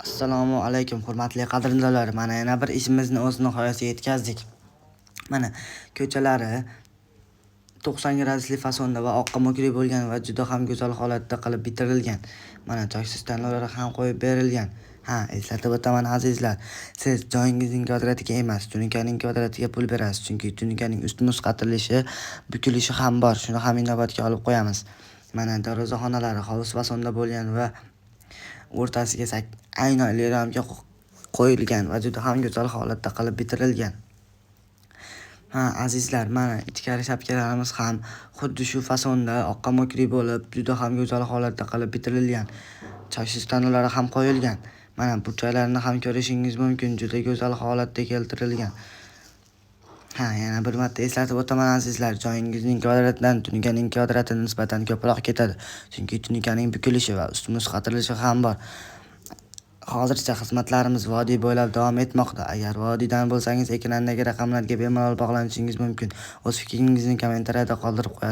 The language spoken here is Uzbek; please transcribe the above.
Assalomu alaykum hurmatli qadrdonlar. Mana yana bir ishimizni o'z nihoyasiga yetkazdik. Mana ko'chalari 90 gradusli fasonda va oqqa mokri bo'lgan va juda ham go'zal holatda qilib bitirilgan. Mana choysiz tanlovlar ham qo'yib berilgan. Eslatib o'taman azizlar. Siz joyingizning kvadratiga emas, tunikaning kvadratiga pul berasiz, chunki tunikaning ust muzqatirilishi, bukilishi ham bor. Shuni ham inobatga olib qo'yamiz. Mana darvozaxonalari hovuz fasonda bo'lgan va o'rtasiga aynali ramka qo'yilgan va juda ham go'zal holatda qilib bitirilgan. Azizlar, mana ichkari shapkalarimiz ham xuddi shu fasonda oqqa mokri bo'lib, juda ham go'zal holatda qilib bitirilgan. Choysiz tanolari ham qo'yilgan. Mana burchaklarni ham ko'rishingiz mumkin, juda go'zal holatda keltirilgan. Yana bir marta eslatib o'taman azizlar, joyingizning kvadratidan tunikaning kvadrati nisbatan ko'proq ketadi, chunki tunikaning bukilishi va ust muzqatirilishi ham bor. Hozircha xizmatlarimiz vodiy bo'ylab davom etmoqda. Agar vodiydan bo'lsangiz, ekrandagi raqamlarga bemalol bog'lanishingiz mumkin. O'z fikringizni kommentariyada qoldirib qo'yasiz.